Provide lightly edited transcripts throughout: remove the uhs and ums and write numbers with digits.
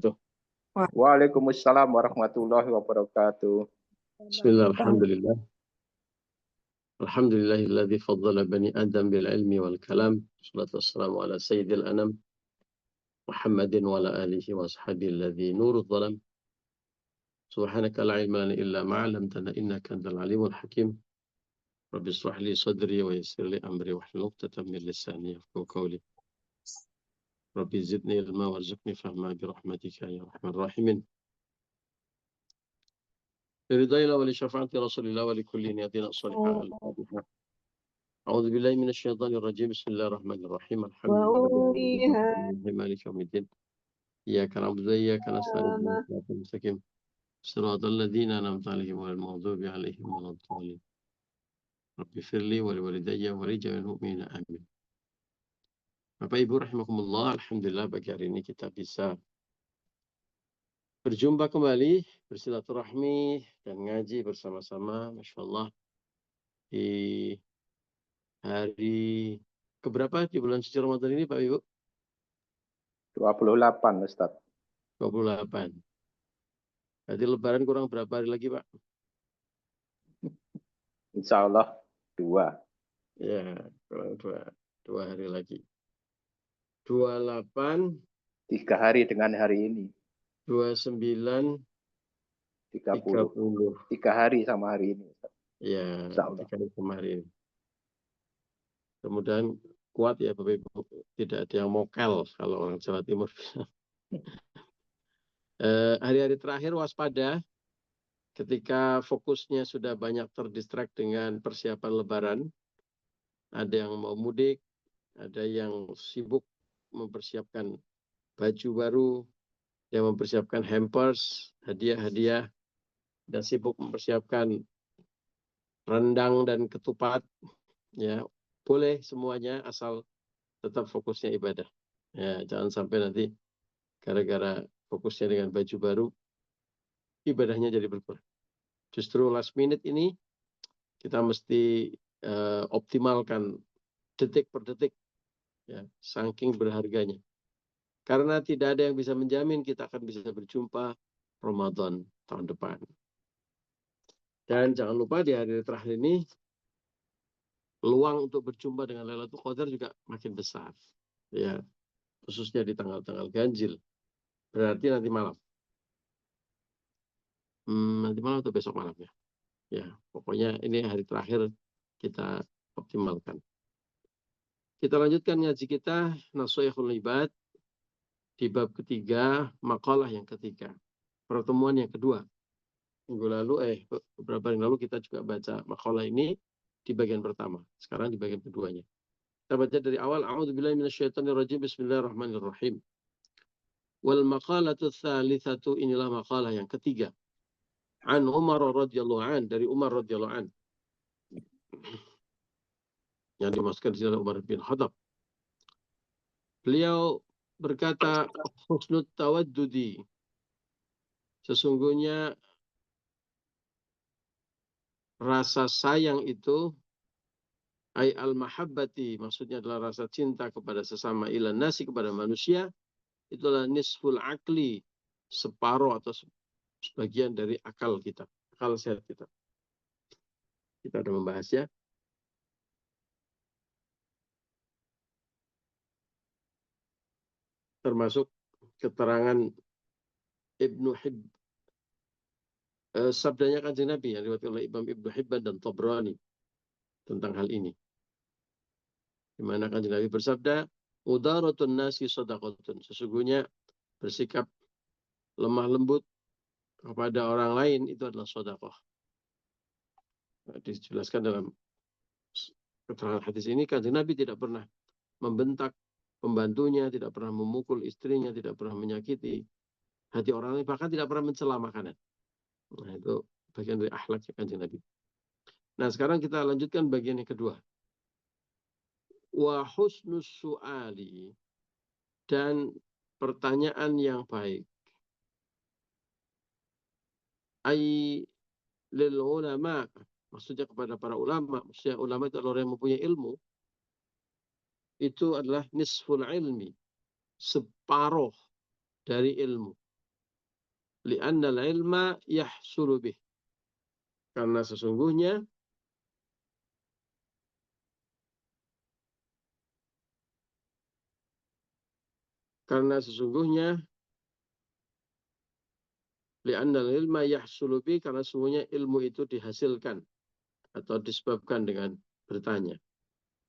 Wah, Waalaikumsalam warahmatullahi wabarakatuh. Bismillah, alhamdulillah. Alhamdulillahilladzi faddala bani Adam bil ilmi wal kalam. Wassalatu wassalamu ala sayyidil anam. Muhammadin wa ala alihi wa ashabihi alladzi nurul dhalam. Subhanaka la ilma lana illa ma 'allamtana innaka antal alimul hakim. Rabbi ishrah li sadri wa yassir li amri wahlul 'uqdatam min lisani yafqahu qawli. Rabbi zidni ilma warzuqni fahma bi rahmatika ya arhamar rahimin. Biridhaillah wa li syafaati Rasulillah wa li kulli niyatin salihah. Al-Fatihah. أعوذ بالله من الشيطان الرجيم بسم الله الرحمن الرحيم الحمد وأوحيها لله مالك يوم الدين إياك نعبد وإياك نستعين اهدنا الصراط المستقيم صراط الذين أنعمت عليهم غير المغضوب عليهم ولا الضالين رب اغفر لي ولوالدي ولجميع المؤمنين آمين. Bapak Ibu rahimakumullah, alhamdulillah pagi hari ini kita bisa berjumpa kembali, bersilaturahmi dan ngaji bersama-sama, Masya Allah, di hari keberapa di bulan suci Ramadan ini Pak Ibu? 28 Ustaz. 28. Berarti lebaran kurang berapa hari lagi Pak? Insya Allah 2. Ya, kurang dua hari lagi. 28, 3 hari dengan hari ini. 29, 30. 3 hari sama hari ini Ustaz. Ya, Insya Allah. 3 hari kemarin. Kemudian kuat ya Bapak Ibu. Tidak ada yang mokel kalau orang Jawa Timur. Hari-hari terakhir waspada ketika fokusnya sudah banyak terdistract dengan persiapan lebaran. Ada yang mau mudik, ada yang sibuk mempersiapkan baju baru, yang mempersiapkan hampers, hadiah-hadiah, dan sibuk mempersiapkan rendang dan ketupat. Ya, boleh semuanya asal tetap fokusnya ibadah. Ya, jangan sampai nanti gara-gara fokusnya dengan baju baru, ibadahnya jadi berkurang. Justru last minute ini kita mesti optimalkan detik per detik, ya, saking berharganya. Karena tidak ada yang bisa menjamin kita akan bisa berjumpa Ramadan tahun depan. Dan jangan lupa di hari terakhir ini, peluang untuk berjumpa dengan Lailatul Qadar juga makin besar. Ya, khususnya di tanggal-tanggal ganjil. Berarti nanti malam. Nanti malam atau besok malam ya. Ya, pokoknya ini hari terakhir kita optimalkan. Kita lanjutkan ngaji kita, Nashihul Ibad, di bab ketiga, makalah yang ketiga. Pertemuan yang kedua. Minggu lalu, beberapa hari lalu kita juga baca makalah ini di bagian pertama. Sekarang di bagian keduanya. Kita baca dari awal. A'udzubillahi minasyaitonirrajim. Bismillahirrahmanirrahim. Wal maqalatu tsalitsatu, inilah makalah yang ketiga. An Umar radhiyallahu an, dari Umar radhiyallahu an. Yang dimaksudkan di sini Umar bin Khattab. Beliau berkata, husnul tawaddudi. Sesungguhnya rasa sayang itu, ay al-mahabbati, maksudnya adalah rasa cinta kepada sesama, ilan nasi, kepada manusia, itulah nisful akli, separuh atau sebagian dari akal kita, akal sehat kita. Kita sudah membahasnya. Termasuk keterangan Ibnu Hibban, sabdanya Kanjeng Nabi yang diriwayatkan oleh Imam Ibnu Hibban dan Tabrani tentang hal ini. Di mana Kanjeng Nabi bersabda, udaratun nasi shadaqatun. Sesungguhnya bersikap lemah lembut kepada orang lain itu adalah sedekah. Dijelaskan dalam keterangan hadis ini, Kanjeng Nabi tidak pernah membentak pembantunya, tidak pernah memukul istrinya, tidak pernah menyakiti hati orang lain, bahkan tidak pernah mencela makanan. Nah, itu bagian dari akhlaknya Kanjeng Nabi. Nah, sekarang kita lanjutkan bagian yang kedua. Wa husnus su'ali, dan pertanyaan yang baik. Ai lil ulama, maksudnya kepada para ulama. Maksudnya ulama itu adalah orang yang mempunyai ilmu. Itu adalah nisful ilmi, separuh dari ilmu. Li'anna al-ilma yahsulu bih. Karena sesungguhnya li'anna al-ilma yahsulu bih, karena sesungguhnya ilmu itu dihasilkan atau disebabkan dengan bertanya.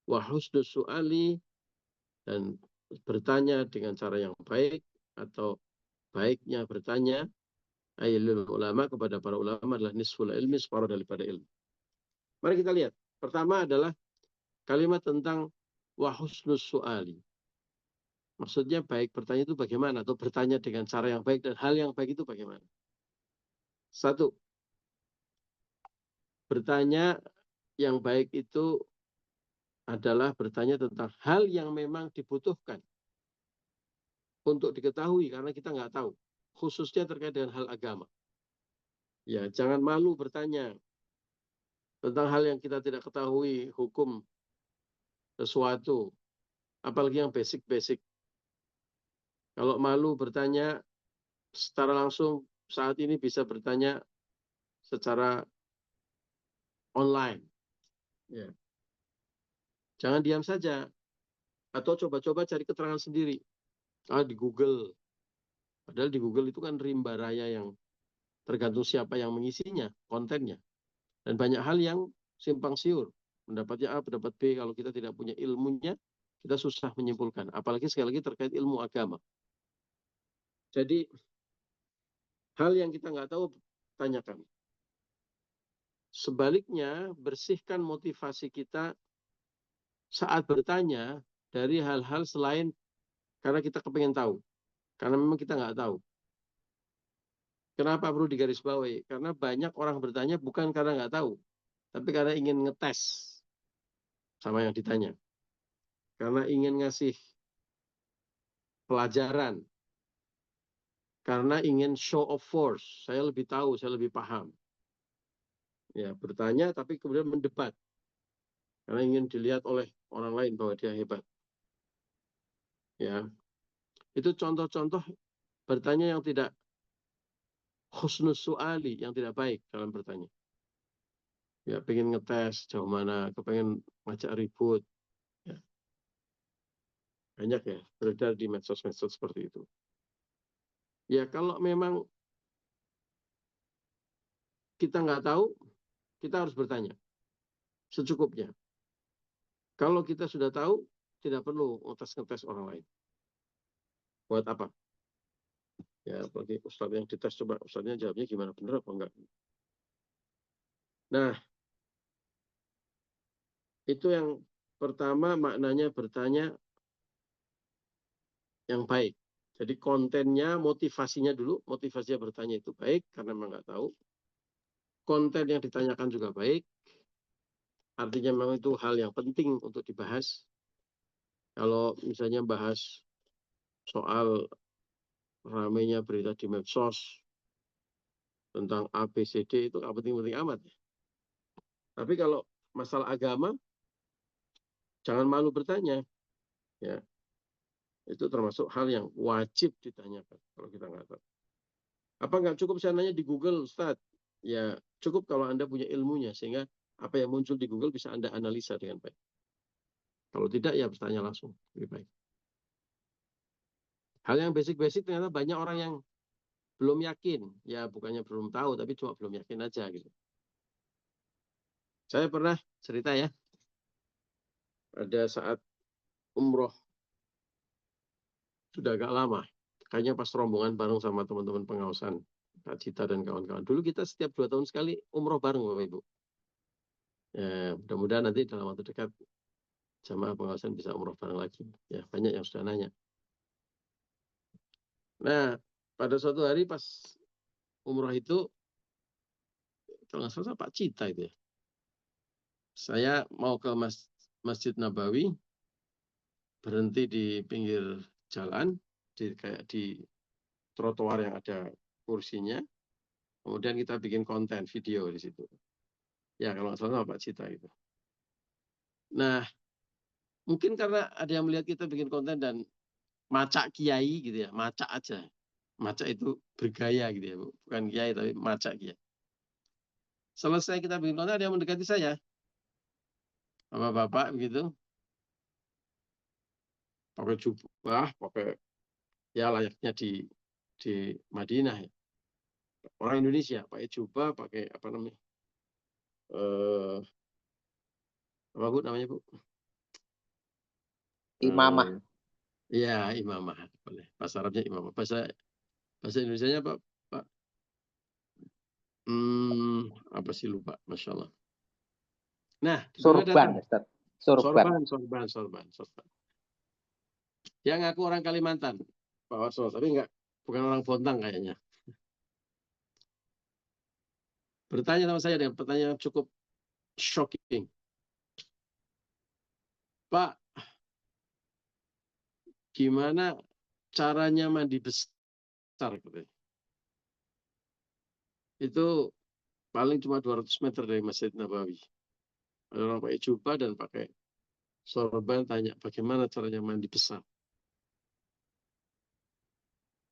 Wa husnus su'ali, dan bertanya dengan cara yang baik atau baiknya bertanya ayyul ulama, kepada para ulama, adalah nisful ilmi, separuh daripada ilmu. Mari kita lihat. Pertama adalah kalimat tentang wa husnus su'ali. Maksudnya baik bertanya itu bagaimana, atau bertanya dengan cara yang baik dan hal yang baik itu bagaimana. Satu, bertanya yang baik itu adalah bertanya tentang hal yang memang dibutuhkan untuk diketahui, karena kita nggak tahu, khususnya terkait dengan hal agama. Ya, jangan malu bertanya tentang hal yang kita tidak ketahui, hukum sesuatu, apalagi yang basic-basic. Kalau malu bertanya secara langsung, saat ini bisa bertanya secara online. Ya. Jangan diam saja, atau coba-coba cari keterangan sendiri. Di Google. Padahal di Google itu kan rimba raya yang tergantung siapa yang mengisinya, kontennya. Dan banyak hal yang simpang siur. Pendapatnya A, pendapat B, kalau kita tidak punya ilmunya, kita susah menyimpulkan. Apalagi sekali lagi terkait ilmu agama. Jadi, hal yang kita nggak tahu, tanyakan. Sebaliknya, bersihkan motivasi kita saat bertanya dari hal-hal selain karena kita kepengen tahu. Karena memang kita nggak tahu. Kenapa perlu digarisbawahi? Karena banyak orang bertanya bukan karena nggak tahu, tapi karena ingin ngetes sama yang ditanya. Karena ingin ngasih pelajaran. Karena ingin show of force. Saya lebih tahu, saya lebih paham. Ya, bertanya tapi kemudian mendebat. Karena ingin dilihat oleh orang lain bahwa dia hebat. Ya, itu contoh-contoh bertanya yang tidak husnus su'ali, yang tidak baik dalam bertanya. Ya, pengen ngetes jauh mana, kepengen ngajak ribut. Ya. Banyak ya, beredar di medsos-medsos seperti itu. Ya, kalau memang kita nggak tahu, kita harus bertanya. Secukupnya. Kalau kita sudah tahu, tidak perlu ngetes-ngetes orang lain. Buat apa? Ya, bagi ustadz yang dites, coba ustadznya jawabnya gimana, benar apa enggak. Nah, itu yang pertama, maknanya bertanya yang baik. Jadi kontennya, motivasinya dulu, motivasinya bertanya itu baik, karena memang nggak tahu. Konten yang ditanyakan juga baik, artinya memang itu hal yang penting untuk dibahas. Kalau misalnya bahas soal ramainya berita di medsos tentang A, B, C, D, itu nggak penting-penting amat. Tapi kalau masalah agama, jangan malu bertanya. Ya, itu termasuk hal yang wajib ditanyakan kalau kita nggak tahu. Apa nggak cukup saya nanya di Google, Ustaz? Ya, cukup kalau Anda punya ilmunya, sehingga apa yang muncul di Google bisa Anda analisa dengan baik. Kalau tidak, ya bertanya langsung. Lebih baik. Hal yang basic-basic ternyata banyak orang yang belum yakin. Ya, bukannya belum tahu, tapi cuma belum yakin aja gitu. Saya pernah cerita ya, ada saat umroh, sudah agak lama. Kayaknya pas rombongan bareng sama teman-teman pengawasan, Kak Cita dan kawan-kawan. Dulu kita setiap 2 tahun sekali umroh bareng, Bapak Ibu. Ya, mudah-mudahan nanti dalam waktu dekat jamaah pengawasan bisa umroh bareng lagi. Ya, banyak yang sudah nanya. Nah, pada suatu hari pas umroh itu, kalau nggak salah Pak Cita itu ya, saya mau ke Masjid Nabawi, berhenti di pinggir jalan, kayak di trotoar yang ada kursinya, kemudian kita bikin konten video di situ. Ya, kalau nggak salah Pak Cita itu. Nah, mungkin karena ada yang melihat kita bikin konten dan macak kiai gitu ya, macak aja. Maca itu bergaya gitu ya, Bu. Bukan kiai tapi maca kiai. Selesai kita bikin konten, ada yang mendekati saya. Bapak-bapak begitu. Pakai jubah, pakai ya layaknya di Madinah ya. Orang Indonesia pakai jubah, pakai apa namanya? Apa Bu namanya, Bu? Imamah. Iya, imamah. Boleh. Bahasa Arabnya imamah. Bahasa Indonesianya Pak? Pak? Apa sih lupa, Masya Allah. Nah, Sorban, Ustaz. Sorban. Sorban. Yang ngaku orang Kalimantan, Pak Warso, tapi bukan orang Bontang kayaknya. Bertanya sama saya dengan pertanyaan yang cukup shocking. Pak, gimana caranya mandi besar? Itu paling cuma 200 meter dari Masjid Nabawi. Ada orang pakai jubah dan pakai sorban, tanya bagaimana caranya mandi besar.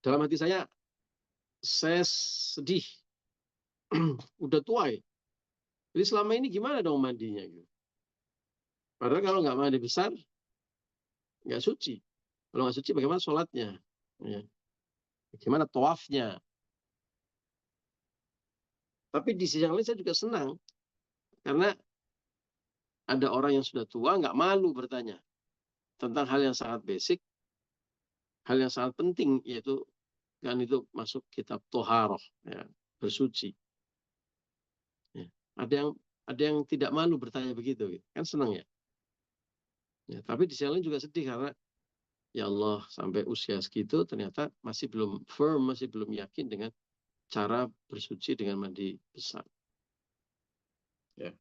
Dalam hati saya sedih. Udah tua ya. Jadi selama ini gimana dong mandinya? Gitu. Padahal kalau nggak mandi besar, nggak suci. Kalau nggak suci, bagaimana sholatnya? Ya. Bagaimana tawafnya? Tapi di sisi yang lain saya juga senang. Karena ada orang yang sudah tua nggak malu bertanya tentang hal yang sangat basic, hal yang sangat penting, yaitu kan itu masuk kitab Toharoh, ya, bersuci. Ya. Ada yang tidak malu bertanya begitu, kan senang ya. Ya, tapi di sisi lain juga sedih karena ya Allah sampai usia segitu ternyata masih belum firm, masih belum yakin dengan cara bersuci dengan mandi besar. Ya.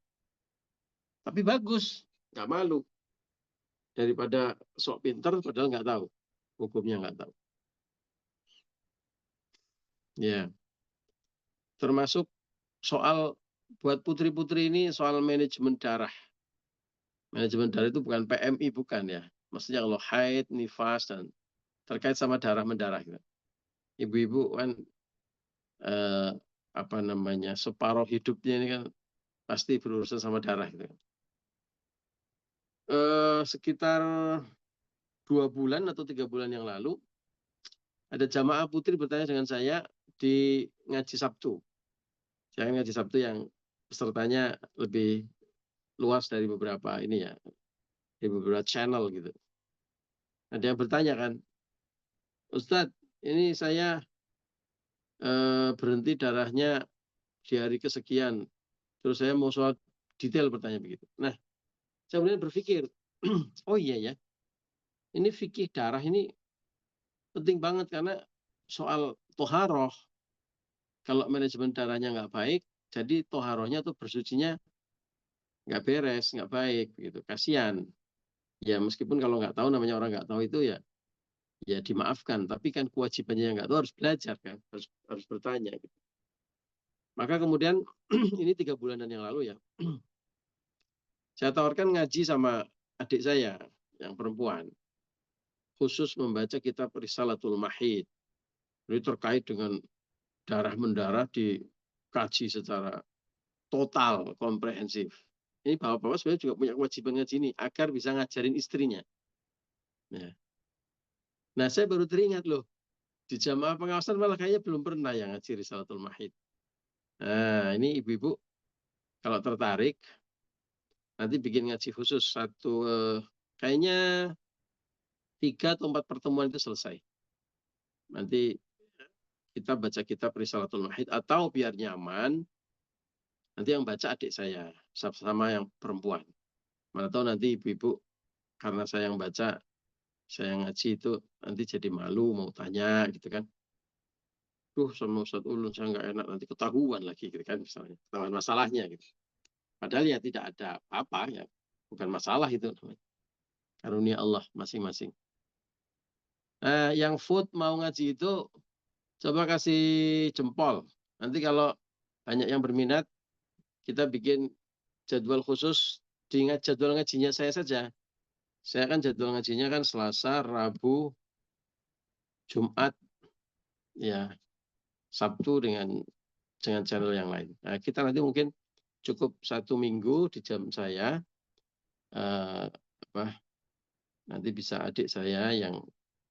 Tapi bagus, nggak malu. Daripada sok pinter padahal nggak tahu, hukumnya nggak tahu. Ya, termasuk soal buat putri-putri ini soal manajemen darah. Manajemen darah itu bukan PMI, bukan ya. Maksudnya kalau haid, nifas, dan terkait sama darah mendarah. Gitu. Ibu-ibu kan apa namanya, separuh hidupnya ini kan pasti berurusan sama darah. Gitu. Sekitar 2 bulan atau 3 bulan yang lalu, ada jamaah putri bertanya dengan saya di ngaji Sabtu. Saya ngaji Sabtu yang pesertanya lebih luas dari beberapa ini ya, di beberapa channel gitu. Ada yang bertanya kan, Ustadz, ini saya berhenti darahnya di hari kesekian, terus saya mau sholat, detail bertanya begitu. Nah, saya kemudian berpikir, oh iya ya, ini fikih darah ini penting banget karena soal toharoh, kalau manajemen darahnya nggak baik, jadi toharohnya tuh bersucinya nggak beres, nggak baik, gitu. Kasihan. Ya meskipun kalau nggak tahu, namanya orang nggak tahu itu ya dimaafkan. Tapi kan kewajibannya yang nggak tahu harus belajar kan, harus bertanya. Gitu. Maka kemudian ini 3 bulanan yang lalu ya, saya tawarkan ngaji sama adik saya yang perempuan, khusus membaca kitab Risalatul Mahid. Ini terkait dengan darah mendarah dikaji secara total, komprehensif. Ini bapak-bapak sebenarnya juga punya kewajiban ngaji ini agar bisa ngajarin istrinya. Nah, saya baru teringat loh, di jamaah pengawasan malah kayaknya belum pernah yang ngaji Risalatul Mahid. Nah, ini ibu-ibu kalau tertarik, nanti bikin ngaji khusus satu, kayaknya 3 atau 4 pertemuan itu selesai. Nanti kita baca kitab Risalatul Mahid, atau biar nyaman, nanti yang baca adik saya, sama yang perempuan. Mana tahu nanti ibu-ibu, karena saya yang baca, saya yang ngaji itu, nanti jadi malu mau tanya gitu kan. Sama Ustadz Ulun saya nggak enak, nanti ketahuan lagi gitu kan, misalnya ketahuan masalahnya gitu. Padahal ya tidak ada apa-apa ya, bukan masalah itu, karunia Allah masing-masing. Yang food mau ngaji itu coba kasih jempol. Nanti kalau banyak yang berminat, kita bikin jadwal khusus. Diingat jadwal ngajinya saya saja. Saya kan jadwal ngajinya kan Selasa, Rabu, Jumat, ya Sabtu dengan channel yang lain. Nah, kita nanti mungkin cukup 1 minggu di jam saya. Nanti bisa adik saya yang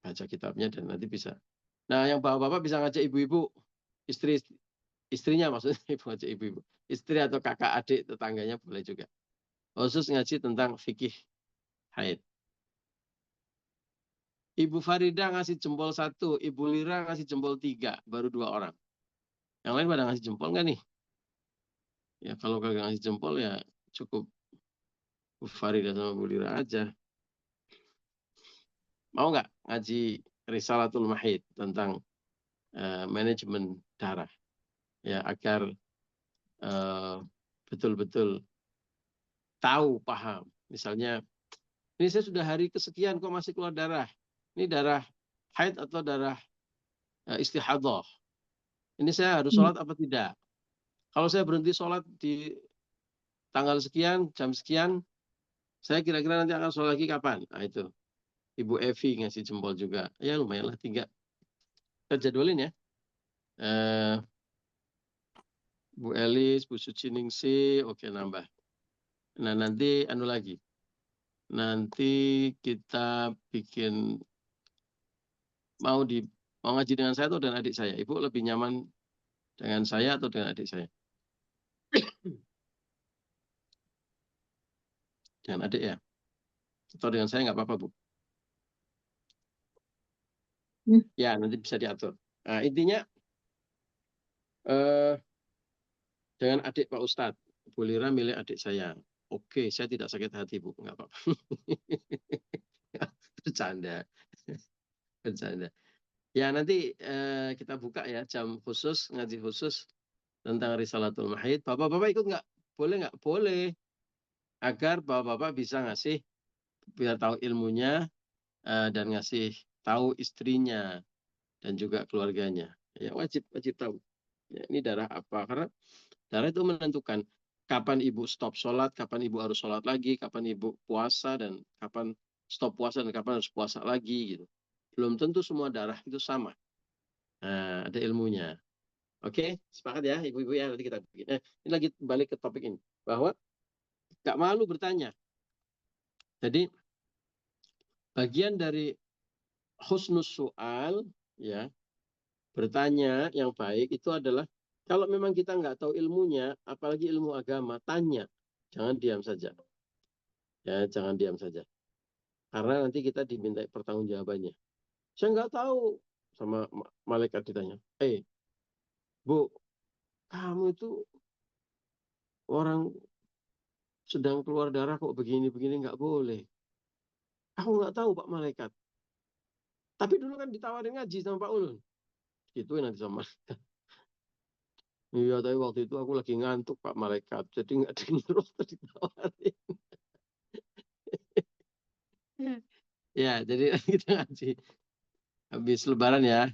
baca kitabnya dan nanti bisa. Nah, yang bapak-bapak bisa ngajak ibu-ibu, istrinya maksudnya, ngajak ibu-ibu, istri atau kakak adik tetangganya boleh juga. Khusus ngaji tentang fikih haid. Ibu Farida ngasih jempol 1, Ibu Lira ngasih jempol 3, baru 2 orang. Yang lain pada ngasih jempol nggak nih? Ya kalau kagak ngasih jempol ya cukup Bu Farida sama Bu Lira aja. Mau nggak ngaji Risalatul Mahid tentang manajemen darah? Ya agar betul-betul tahu, paham. Misalnya, ini saya sudah hari kesekian kok masih keluar darah. Ini darah haid atau darah istihadah. Ini saya harus sholat apa tidak? Kalau saya berhenti sholat di tanggal sekian, jam sekian, saya kira-kira nanti akan sholat lagi kapan? Nah itu. Ibu Evi ngasih jempol juga. Ya lumayan lah 3. Kita jadwalin ya. Bu Elis, Bu Suci Ningsi, oke nambah. Nah nanti anu lagi. Nanti kita bikin mau ngaji dengan saya atau dengan adik saya. Ibu lebih nyaman dengan saya atau dengan adik saya? Dengan adik ya? Atau dengan saya nggak apa-apa, Bu? Ya, nanti bisa diatur. Nah, intinya dengan adik Pak Ustadz. Bu Lira milih adik saya. Oke, saya tidak sakit hati, Bu. Nggak apa-apa. Bercanda. Bercanda. Ya, nanti kita buka ya jam khusus, ngaji khusus tentang Risalatul Mahid. Bapak-bapak ikut nggak? Boleh nggak? Boleh. Agar bapak-bapak bisa ngasih, biar tahu ilmunya, dan ngasih tahu istrinya dan juga keluarganya. Ya, wajib tahu. Ya, ini darah apa? Karena darah itu menentukan kapan ibu stop sholat, kapan ibu harus sholat lagi, kapan ibu puasa, dan kapan stop puasa, dan kapan harus puasa lagi. Gitu. Belum tentu semua darah itu sama. Nah, ada ilmunya. Oke, sepakat ya ibu-ibu ya, nanti kita bikin. Ini lagi balik ke topik ini. Bahwa gak malu bertanya. Jadi, bagian dari husnus soal, ya, bertanya yang baik itu adalah kalau memang kita nggak tahu ilmunya, apalagi ilmu agama, tanya. Jangan diam saja. Ya, jangan diam saja. Karena nanti kita diminta pertanggungjawabannya. Saya nggak tahu. Sama malaikat ditanya. Bu, kamu itu orang sedang keluar darah kok begini-begini nggak boleh. Aku nggak tahu Pak Malaikat. Tapi dulu kan ditawarin ngaji sama Pak Ulun. Gituin nanti sama malaikat. Iya, tapi waktu itu aku lagi ngantuk Pak Malaikat. Jadi nggak denger waktu ditawarin. Ya, jadi kita ngaji. Habis lebaran ya.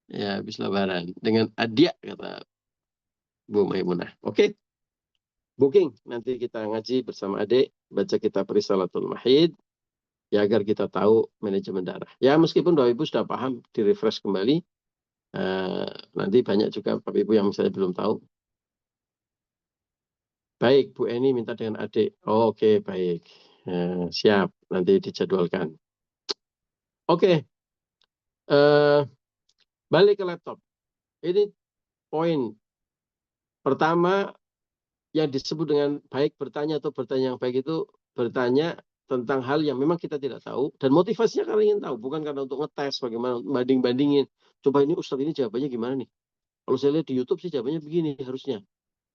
Ya, habis lebaran. Dengan adia, kata Bu Maimunah. Oke. Booking. Nanti kita ngaji bersama adik. Baca kitab Risalatul Mahid. Ya, agar kita tahu manajemen darah. Ya, meskipun Bapak Ibu sudah paham, di-refresh kembali. Nanti banyak juga Bapak Ibu yang misalnya belum tahu. Baik, Bu Eni minta dengan adik. Oh, oke, baik. Siap, nanti dijadwalkan. Oke. Balik ke laptop. Ini poin pertama yang disebut dengan baik bertanya atau bertanya yang baik itu bertanya tentang hal yang memang kita tidak tahu dan motivasinya karena ingin tahu, bukan karena untuk ngetes bagaimana, banding-bandingin. Coba ini Ustadz ini jawabannya gimana nih? Kalau saya lihat di YouTube sih jawabannya begini harusnya.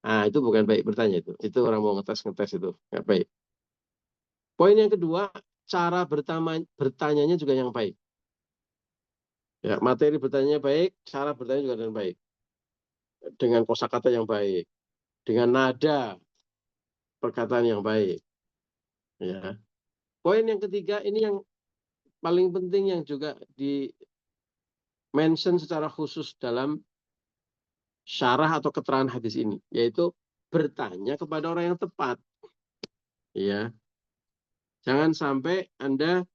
Nah, itu bukan baik bertanya itu. Itu orang mau ngetes itu. Nggak baik. Poin yang kedua, cara bertanyanya juga yang baik. Ya, materi bertanya baik, cara bertanya juga dengan baik. Dengan kosakata yang baik. Dengan nada perkataan yang baik. Ya. Poin yang ketiga, ini yang paling penting yang juga di-mention secara khusus dalam syarah atau keterangan hadis ini, yaitu bertanya kepada orang yang tepat. Ya. Jangan sampai Anda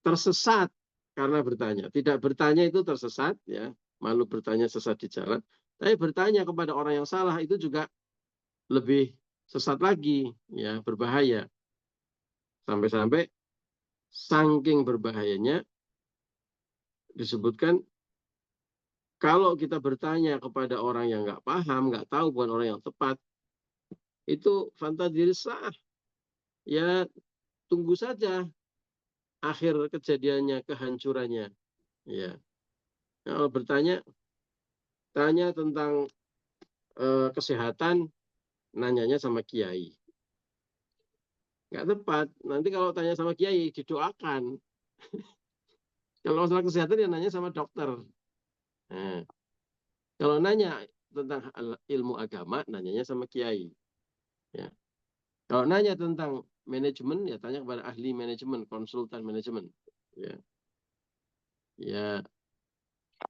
tersesat karena bertanya. Tidak bertanya itu tersesat, ya. Malu bertanya sesat di jalan. Tapi bertanya kepada orang yang salah itu juga lebih sesat lagi, ya, berbahaya. Sampai-sampai saking berbahayanya disebutkan kalau kita bertanya kepada orang yang nggak paham, nggak tahu, bukan orang yang tepat, itu fantadirisah. Ya, tunggu saja akhir kejadiannya, kehancurannya. Ya, kalau bertanya, tanya tentang kesehatan, nanyanya sama kiai. Nggak tepat. Nanti kalau tanya sama kiai, didoakan. Kalau masalah kesehatan, ya nanya sama dokter. Nah, kalau nanya tentang ilmu agama, nanyanya sama kiai. Ya. Kalau nanya tentang manajemen, ya tanya kepada ahli manajemen, konsultan manajemen. Ya, ya,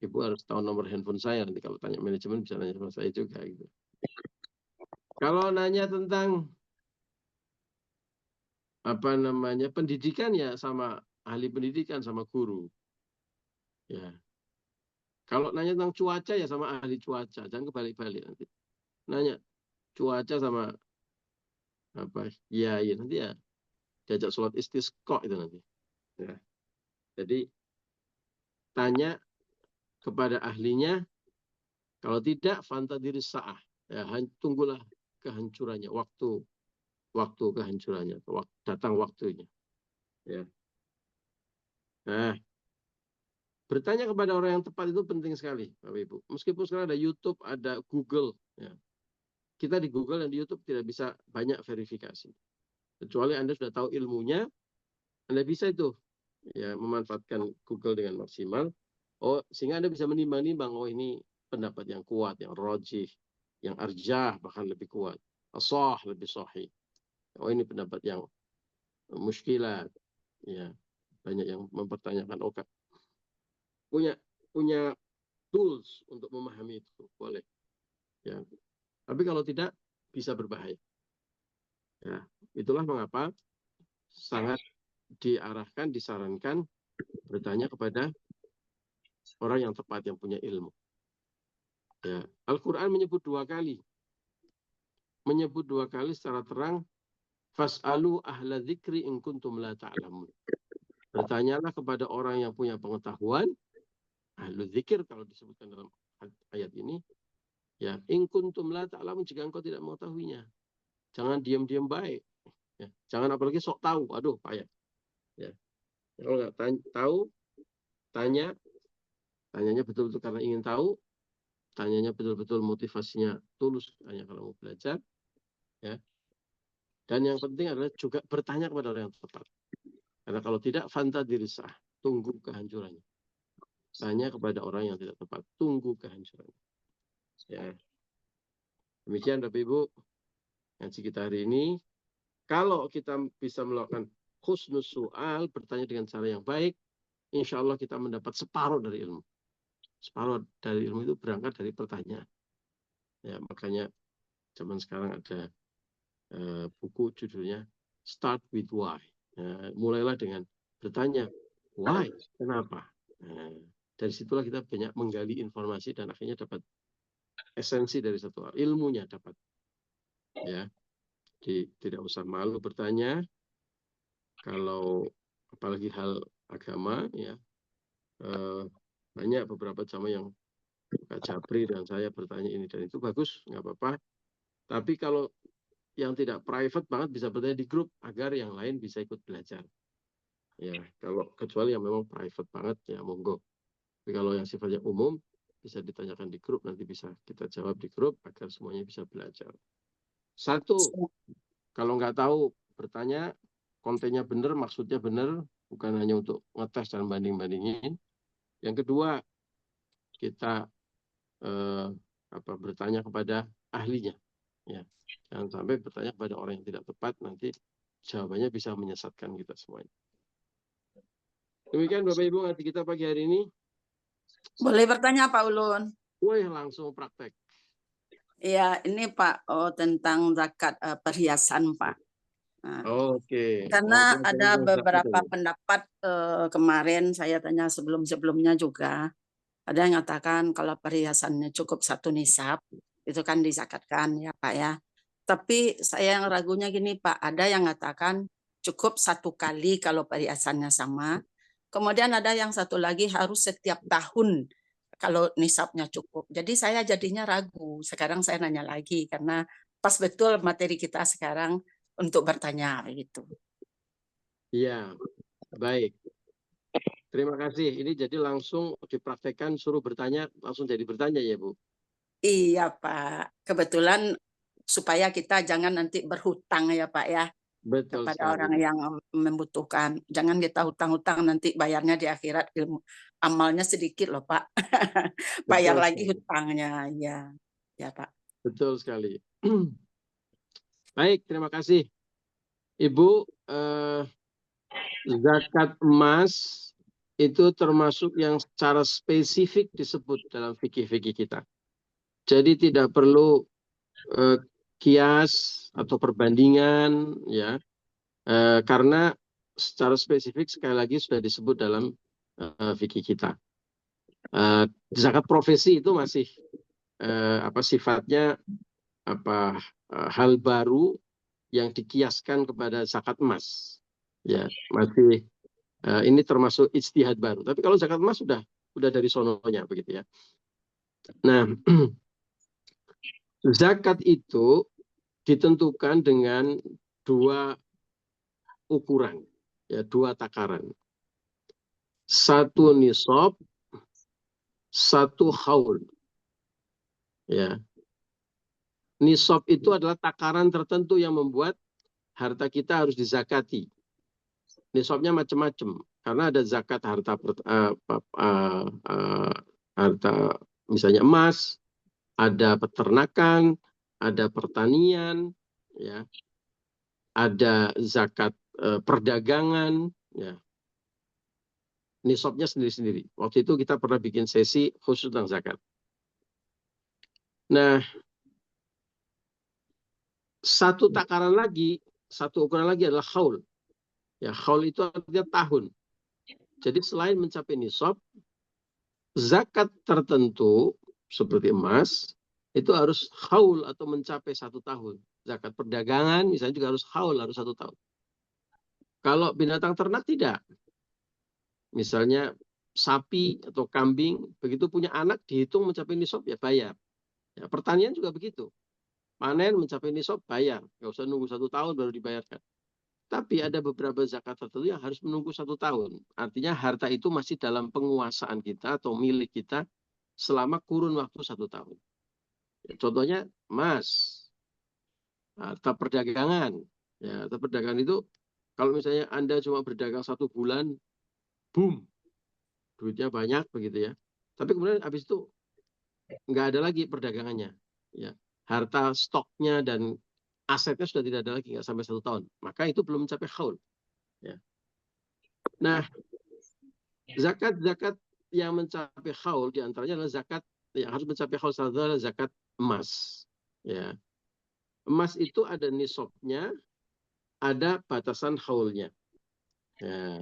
Ibu harus tahu nomor handphone saya. Nanti kalau tanya manajemen, bisa nanya sama saya juga. Gitu. Kalau nanya tentang apa namanya pendidikan, ya sama ahli pendidikan, sama guru. Ya. Kalau nanya tentang cuaca, ya sama ahli cuaca. Jangan kebalik-balik nanti. Nanya cuaca sama apa? Ya, nanti ya diajak sholat istisqa itu nanti. Ya. Jadi tanya kepada ahlinya. Kalau tidak, fantadiris sa'ah. Ya, tunggulah kehancurannya, waktu kehancurannya, datang waktunya. Ya. Nah, bertanya kepada orang yang tepat itu penting sekali, Bapak Ibu. Meskipun sekarang ada YouTube, ada Google, ya. Kita di Google dan di YouTube tidak bisa banyak verifikasi. Kecuali Anda sudah tahu ilmunya, Anda bisa itu ya memanfaatkan Google dengan maksimal. Oh, sehingga Anda bisa menimbang-nimbang, oh ini pendapat yang kuat, yang rajih, yang arjah bahkan lebih kuat, ashah lebih sahih. Oh ini pendapat yang muskilat, ya banyak yang mempertanyakan. Oh, punya tools untuk memahami itu boleh. Ya, tapi kalau tidak bisa berbahaya. Ya, itulah mengapa sangat diarahkan, disarankan bertanya kepada orang yang tepat, yang punya ilmu. Ya, Al-Quran menyebut dua kali secara terang, fas'alu ahla dzikri in kuntum la ta'lamun. Bertanyalah kepada orang yang punya pengetahuan, ahlu dzikir kalau disebutkan dalam ayat ini, ya, in kuntum la ta'lamun, jika engkau tidak mengetahuinya. Jangan diam-diam baik. Ya, jangan apalagi sok tahu. Aduh, payah. Ya. Kalau nggak tahu, tanyanya betul-betul karena ingin tahu, tanyanya betul-betul motivasinya tulus, tanya kalau mau belajar. Ya. Dan yang penting adalah juga bertanya kepada orang yang tepat. Karena kalau tidak, fantadirisah, tunggu kehancurannya. Tanya kepada orang yang tidak tepat, tunggu kehancurannya. Ya. Demikian Bapak Ibu, ngaji kita hari ini. Kalau kita bisa melakukan husnus su'al, bertanya dengan cara yang baik, insya Allah kita mendapat separuh dari ilmu. Separuh dari ilmu itu berangkat dari pertanyaan. Ya, makanya zaman sekarang ada buku judulnya Start with Why. Ya, mulailah dengan bertanya, why? Kenapa? Nah, dari situlah kita banyak menggali informasi dan akhirnya dapat esensi dari satu hal, ilmunya dapat. Ya, jadi tidak usah malu bertanya. Kalau apalagi hal agama, ya banyak beberapa jamaah yang Kak Japri dan saya bertanya ini dan itu, bagus, nggak apa-apa. Tapi kalau yang tidak private banget bisa bertanya di grup agar yang lain bisa ikut belajar. Ya, kalau kecuali yang memang private banget, ya monggo. Tapi kalau yang sifatnya umum bisa ditanyakan di grup, nanti bisa kita jawab di grup agar semuanya bisa belajar. Satu, kalau nggak tahu bertanya, kontennya benar, maksudnya benar, bukan hanya untuk ngetes dan banding-bandingin. Yang kedua, kita bertanya kepada ahlinya. Ya, jangan sampai bertanya kepada orang yang tidak tepat, nanti jawabannya bisa menyesatkan kita semuanya. Demikian Bapak Ibu ngaji kita pagi hari ini. Boleh bertanya Pak Ulun? Wih, langsung praktek. Iya, ini Pak, tentang zakat perhiasan Pak. Nah, Oke. karena Oh, ada pelajaran zakat beberapa ini. pendapat kemarin saya tanya sebelum-sebelumnya juga, ada yang mengatakan kalau perhiasannya cukup 1 nisab, itu kan dizakatkan ya Pak ya. Tapi saya yang ragunya gini Pak, ada yang mengatakan cukup 1 kali kalau perhiasannya sama, kemudian ada yang satu lagi harus setiap tahun kalau nisabnya cukup. Jadi saya jadinya ragu, sekarang saya nanya lagi karena pas betul materi kita sekarang untuk bertanya begitu. Iya, baik. Terima kasih. Ini jadi langsung dipraktekkan, suruh bertanya, langsung jadi bertanya ya Bu. Iya Pak, kebetulan supaya kita jangan nanti berhutang ya Pak ya Betul kepada orang sekali. yang membutuhkan. Jangan kita hutang-hutang nanti bayarnya di akhirat ilmu amalnya sedikit loh Pak. Bayar Betul lagi sekali. hutangnya. Ya, ya Pak. Betul sekali. Baik, terima kasih. Ibu, zakat emas itu termasuk yang secara spesifik disebut dalam fikih-fikih kita. Jadi tidak perlu kias atau perbandingan, ya, karena secara spesifik sekali lagi sudah disebut dalam fikih kita. Zakat profesi itu masih sifatnya hal baru yang dikiaskan kepada zakat emas, ya, masih ini termasuk ijtihad baru. Tapi kalau zakat emas sudah dari sononya begitu ya. Nah, zakat itu ditentukan dengan 2 ukuran, ya, 2 takaran. 1 nisab, 1 haul. Ya. Nisab itu adalah takaran tertentu yang membuat harta kita harus dizakati. Nisabnya macam-macam, karena ada zakat harta misalnya emas, ada peternakan, ada pertanian, ya, ada zakat perdagangan, ya. Nisabnya sendiri-sendiri. Waktu itu kita pernah bikin sesi khusus tentang zakat. Nah, 1 takaran lagi, 1 ukuran lagi adalah haul. Ya, haul itu artinya tahun. Jadi selain mencapai nisab, zakat tertentu seperti emas itu harus haul atau mencapai 1 tahun. Zakat perdagangan misalnya juga harus haul, harus 1 tahun. Kalau binatang ternak tidak. Misalnya sapi atau kambing, begitu punya anak dihitung mencapai nisab ya bayar. Ya, pertanian juga begitu. Panen mencapai nisab bayar. Nggak usah nunggu 1 tahun baru dibayarkan. Tapi ada beberapa zakat tertentu yang harus menunggu 1 tahun. Artinya harta itu masih dalam penguasaan kita atau milik kita selama kurun waktu 1 tahun. Ya, contohnya emas, harta perdagangan. Ya, harta perdagangan itu kalau misalnya Anda cuma berdagang 1 bulan, boom, duitnya banyak begitu ya. Tapi kemudian habis itu nggak ada lagi perdagangannya. Ya, harta stoknya dan asetnya sudah tidak ada lagi, nggak sampai 1 tahun. Maka itu belum mencapai haul. Ya. Nah, zakat-zakat yang mencapai haul diantaranya adalah zakat yang harus mencapai haul adalah zakat emas. Ya. Emas itu ada nisabnya, ada batasan haulnya. Ya.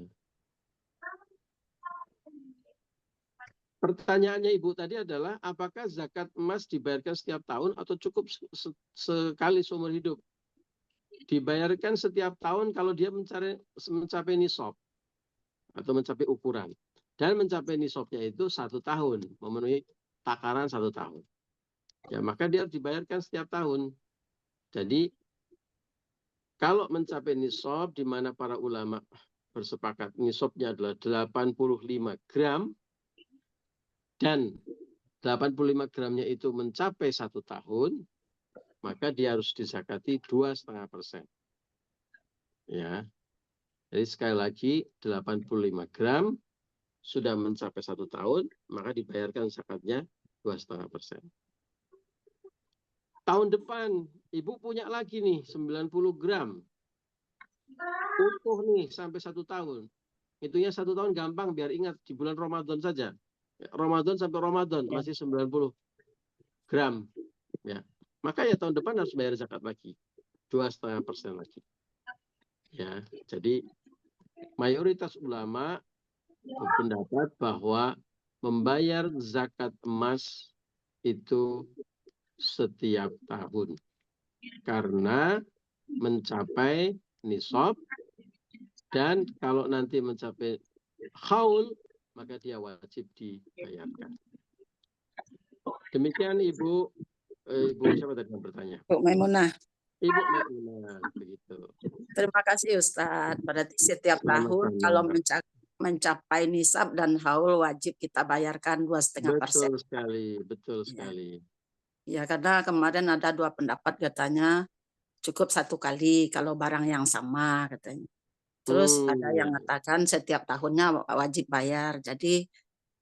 Pertanyaannya Ibu tadi adalah apakah zakat emas dibayarkan setiap tahun atau cukup sekali seumur hidup? Dibayarkan setiap tahun kalau dia mencapai nisab atau mencapai ukuran. Dan mencapai nisabnya itu 1 tahun, memenuhi takaran 1 tahun. Ya, maka dia harus dibayarkan setiap tahun. Jadi kalau mencapai nisab, di mana para ulama bersepakat nisabnya adalah 85 gram, dan 85 gramnya itu mencapai 1 tahun, maka dia harus dizakati 2,5%. Ya, jadi sekali lagi 85 gram sudah mencapai 1 tahun, maka dibayarkan zakatnya 2,5%. Tahun depan, Ibu punya lagi nih 90 gram. Utuh nih sampai 1 tahun. Hitungnya 1 tahun gampang, biar ingat di bulan Ramadan saja. Ramadan sampai Ramadan masih 90 gram. Ya. Maka ya tahun depan harus bayar zakat lagi. 2,5% lagi. Ya, jadi mayoritas ulama berpendapat bahwa membayar zakat emas itu setiap tahun karena mencapai nisab, dan kalau nanti mencapai haul maka dia wajib dibayarkan. Demikian Ibu siapa tadi yang bertanya? Bu Maimunah. Ibu Maimunah, begitu. Terima kasih Ustadz. Berarti setiap tahun kalau mencapai nisab dan haul wajib kita bayarkan 2,5%. Betul sekali, betul Ya. sekali. Ya, karena kemarin ada 2 pendapat katanya cukup 1 kali kalau barang yang sama katanya. Terus ada yang mengatakan setiap tahunnya wajib bayar. Jadi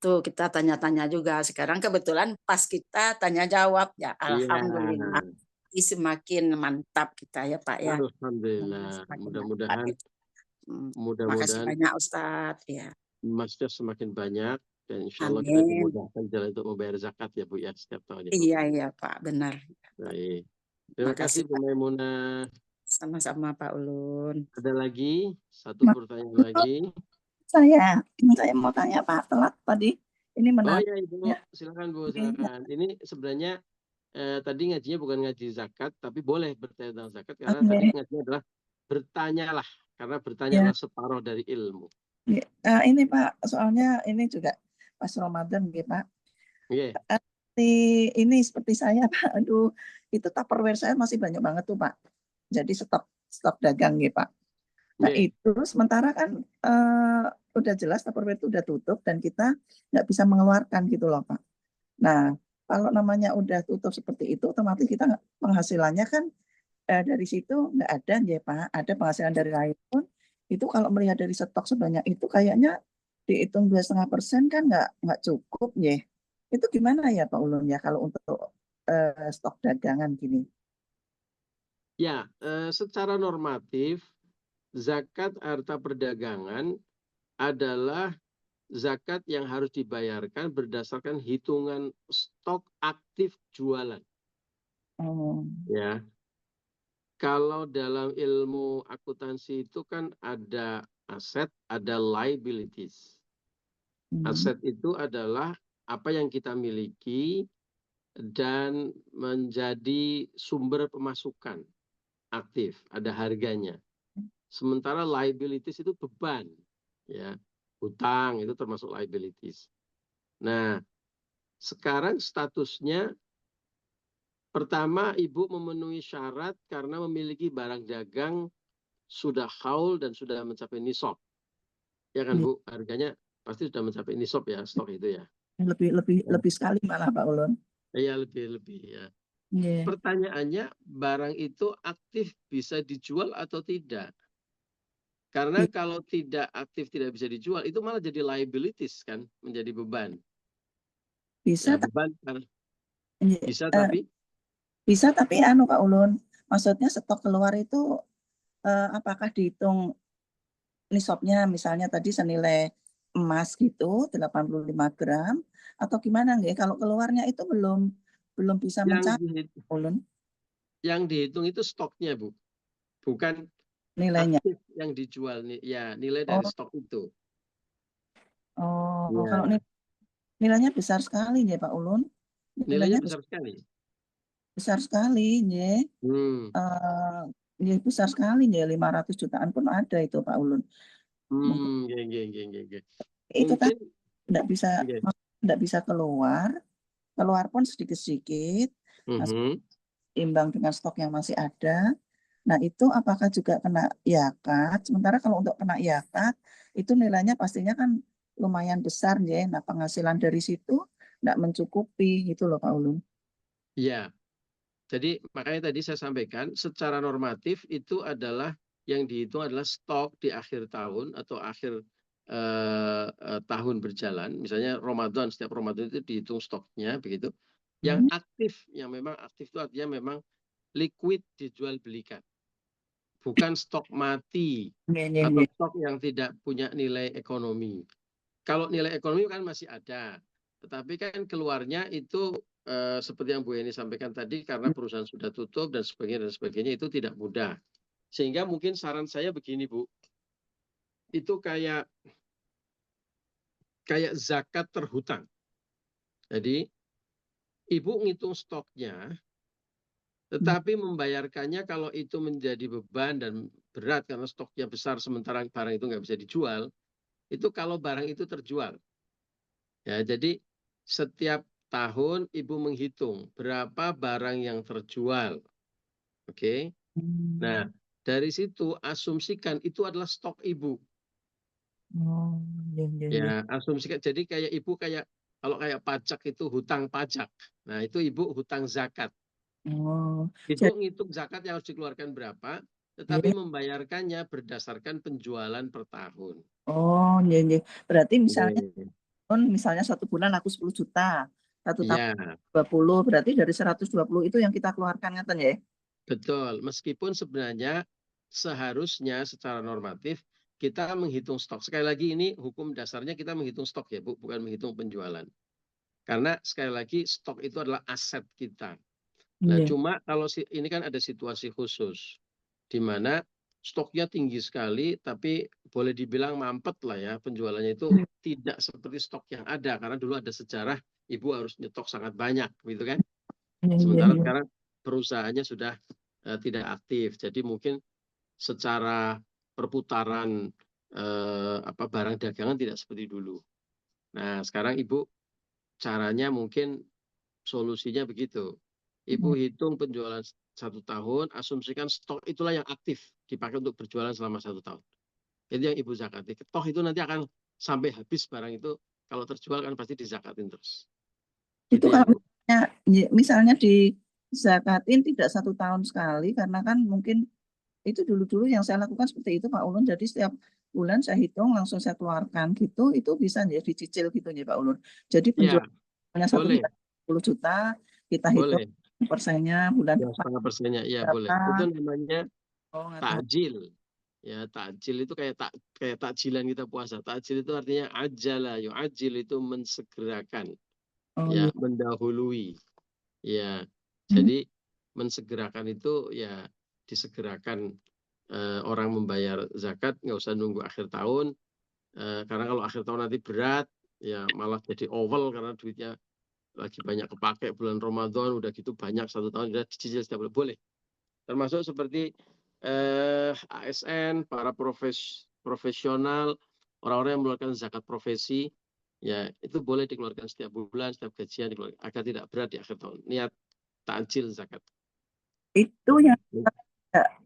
tuh kita tanya-tanya juga. Sekarang kebetulan pas kita tanya jawab ya. Alhamdulillah. Semakin mantap kita ya Pak ya. Alhamdulillah. Mudah-mudahan Makasih banyak Ustadz ya. emasnya semakin banyak dan insya Allah kita dimudahkan jalan untuk membayar zakat ya Bu ya setiap tahun. Iya Pak, benar. Baik. Terima kasih Bu Maimunah. Sama-sama Pak Ulun. Ada lagi satu pertanyaan lagi. Saya mau tanya Pak, telat tadi. Ini menarik. Oh ya Ibu, silakan Bu, silakan. Ini sebenarnya tadi ngajinya bukan ngaji zakat, tapi boleh bertanya tentang zakat karena tadi ngajinya adalah bertanyalah, karena bertanya adalah separuh dari ilmu. Ini Pak, soalnya ini juga pas Ramadan gitu Pak. Ini seperti saya Pak, aduh itu Tupperware saya masih banyak banget tuh Pak. Jadi stok dagang gitu Pak. Nah itu sementara kan udah jelas Tupperware itu udah tutup dan kita nggak bisa mengeluarkan gitu loh Pak. Nah kalau namanya udah tutup seperti itu, otomatis kita penghasilannya kan dari situ nggak ada ya Pak. Ada penghasilan dari lain pun itu kalau melihat dari stok sebanyak itu kayaknya dihitung 2,5% kan nggak cukup ya. Itu gimana ya Pak Ulun ya kalau untuk stok dagangan gini? Ya, secara normatif zakat harta perdagangan adalah zakat yang harus dibayarkan berdasarkan hitungan stok aktif jualan. Ya. Kalau dalam ilmu akuntansi itu kan ada aset, ada liabilities. Aset itu adalah apa yang kita miliki dan menjadi sumber pemasukan aktif, ada harganya. Sementara liabilities itu beban, ya, hutang itu termasuk liabilities. Nah, sekarang statusnya pertama Ibu memenuhi syarat karena memiliki barang dagang sudah haul dan sudah mencapai nisab, ya kan Bu? Harganya pasti sudah mencapai nisab ya stok itu ya. Lebih sekali malah Pak Ulun. Iya lebih ya. Pertanyaannya barang itu aktif bisa dijual atau tidak? Karena kalau tidak aktif tidak bisa dijual itu malah jadi liabilities kan, menjadi beban. Bisa ya, beban kan. Bisa tapi Pak Ulun, maksudnya stok keluar itu apakah dihitung nisabnya misalnya tadi senilai emas gitu 85 gram atau gimana nggak? Kalau keluarnya itu belum bisa mencapai Ulun. Yang dihitung itu stoknya Bu, bukan nilainya aktif yang dijual nih ya, nilai dari stok itu. Kalau nilainya besar sekali ya Pak Ulun. Nilainya besar sekali. Besar sekali ya. Besar sekali ya, 500 jutaan pun ada itu Pak Ulun. Itu kan nggak bisa keluar pun sedikit-sedikit, imbang dengan stok yang masih ada. Nah itu apakah juga kena yakat? Sementara kalau untuk kena yakat itu nilainya pastinya kan lumayan besar ya. Nah penghasilan dari situ nggak mencukupi gitu loh Pak Ulun. Iya. Jadi makanya tadi saya sampaikan secara normatif itu adalah yang dihitung adalah stok di akhir tahun atau akhir tahun berjalan. Misalnya Ramadan, setiap Ramadan itu dihitung stoknya begitu. Yang aktif, yang memang aktif itu artinya memang liquid dijual belikan. Bukan stok mati atau stok yang tidak punya nilai ekonomi. Kalau nilai ekonomi kan masih ada. Tetapi kan keluarnya itu seperti yang Bu Eni sampaikan tadi karena perusahaan sudah tutup dan sebagainya itu tidak mudah. Sehingga mungkin saran saya begini, Bu. Itu kayak zakat terhutang. Jadi Ibu ngitung stoknya, tetapi membayarkannya kalau itu menjadi beban dan berat karena stoknya besar sementara barang itu nggak bisa dijual, itu kalau barang itu terjual. Ya, jadi setiap tahun Ibu menghitung berapa barang yang terjual. Oke. Nah, dari situ asumsikan itu adalah stok Ibu. Oh, Ya, asumsikan. Jadi kayak Ibu kalau kayak pajak itu hutang pajak. Nah, itu Ibu hutang zakat. Oh, Ibu ngitung zakat yang harus dikeluarkan berapa, tetapi membayarkannya berdasarkan penjualan per tahun. oh, berarti misalnya Oke. satu bulan aku 10 juta, satu tahun Ya, 20, berarti dari 120 itu yang kita keluarkan ngaten ya? betul. Meskipun sebenarnya seharusnya secara normatif kita menghitung stok. Sekali lagi ini hukum dasarnya kita menghitung stok ya, Bu, bukan menghitung penjualan. Karena sekali lagi stok itu adalah aset kita. Nah, Iya. cuma kalau ini kan ada situasi khusus di mana stoknya tinggi sekali, tapi boleh dibilang mampet lah ya, penjualannya itu tidak seperti stok yang ada, karena dulu ada sejarah Ibu harus nyetok sangat banyak, gitu kan? Sementara sekarang perusahaannya sudah tidak aktif, jadi mungkin secara perputaran barang dagangan tidak seperti dulu. Nah, sekarang Ibu caranya mungkin solusinya begitu. Ibu hitung penjualan 1 tahun, asumsikan stok itulah yang aktif dipakai untuk berjualan selama 1 tahun. Itu yang Ibu zakati. Toh itu nanti akan sampai habis barang itu, kalau terjual kan pasti dizakatin terus. Itu Gitu ya, kalau Bu. misalnya dizakatin tidak 1 tahun sekali, karena kan mungkin itu dulu-dulu yang saya lakukan seperti itu Pak Ulun. Jadi setiap bulan saya hitung langsung saya keluarkan gitu, itu bisa ya dicicil gitu ya Pak Ulun. Jadi Ya, penjualannya 1 boleh. bulan 10 juta, kita hitung Boleh. persennya bulan Ya, depan setengah persennya, iya boleh. berapa. Itu namanya Oh, ngaten. takjil. Ya, takjil itu kayak takjilan kita puasa. Takjil itu artinya ajala, yu'ajil itu mensegerakan. Oh Ya, iya. mendahului. Ya, jadi mensegerakan itu ya disegerakan, orang membayar zakat nggak usah nunggu akhir tahun, karena kalau akhir tahun nanti berat ya malah jadi overall karena duitnya lagi banyak kepake bulan Ramadan, udah gitu banyak 1 tahun udah dicicil setiap bulan boleh. Termasuk seperti ASN, para profesional, orang-orang yang mengeluarkan zakat profesi, ya itu boleh dikeluarkan setiap bulan, setiap gajian dikeluarkan agar tidak berat di akhir tahun. Niat takjil zakat. Itu yang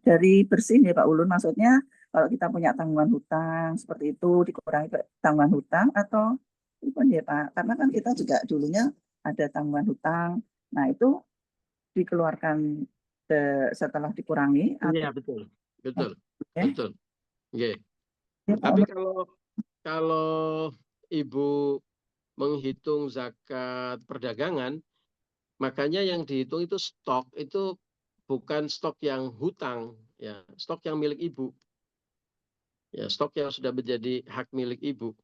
dari bersih ya Pak Ulun, maksudnya kalau kita punya tanggungan hutang seperti itu dikurangi tanggungan hutang atau bukan ya Pak? Karena kan kita juga dulunya ada tanggungan hutang. Nah, itu dikeluarkan setelah dikurangi atau Iya, betul. Betul. ya? Betul. Oke. Ya, Pak Tapi Ulun. kalau Ibu menghitung zakat perdagangan, makanya yang dihitung itu stok, itu bukan stok yang hutang, ya, stok yang milik Ibu. Ya, stok yang sudah menjadi hak milik Ibu.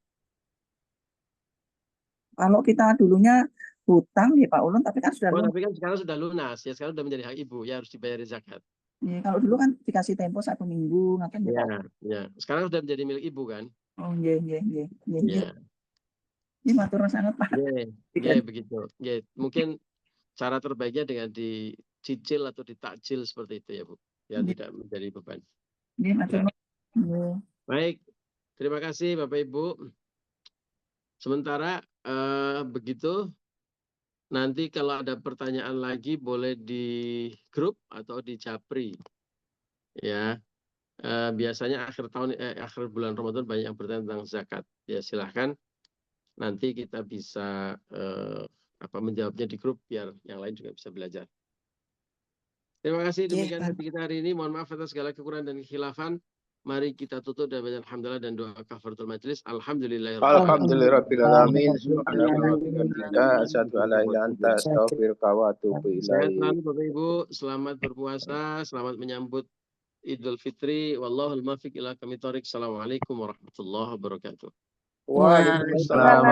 Kalau kita dulunya hutang ya Pak Ulun, tapi kan sudah lunas. Tapi kan sekarang sudah lunas, ya sekarang sudah menjadi hak Ibu, ya harus dibayar zakat. Ya, kalau dulu kan dikasih tempo 1 minggu, ngaten ya Pak. Ya. Sekarang sudah menjadi milik Ibu kan? Oh, iya. Ya. Ini matur sangat Pak. Ya, begitu. Ya, mungkin cara terbaiknya dengan dicicil atau ditakjil seperti itu ya, Bu. Ya, tidak menjadi beban. Ini matur. Baik. Terima kasih Bapak Ibu. Sementara begitu, nanti kalau ada pertanyaan lagi boleh di grup atau di Japri. Ya. Biasanya akhir bulan Ramadan banyak yang bertanya tentang zakat. Ya, silahkan. Nanti kita bisa menjawabnya di grup biar yang lain juga bisa belajar. Terima kasih, demikian sesi kita hari ini. Mohon maaf atas segala kekurangan dan kekhilafan. Mari kita tutup dengan alhamdulillah dan doa kafaratul majelis. Alhamdulillahirabbil alamin. Subhanaka wa bihamdika asyhadu an la ilaha illa anta astaghfiruka wa atubu Sehat ilaik. selalu Bapak Ibu, selamat berpuasa, selamat menyambut Idul Fitri. Wallahul muwaffiq ila aqwamit thoriq. Assalamualaikum warahmatullahi wabarakatuh. Waalaikumsalam.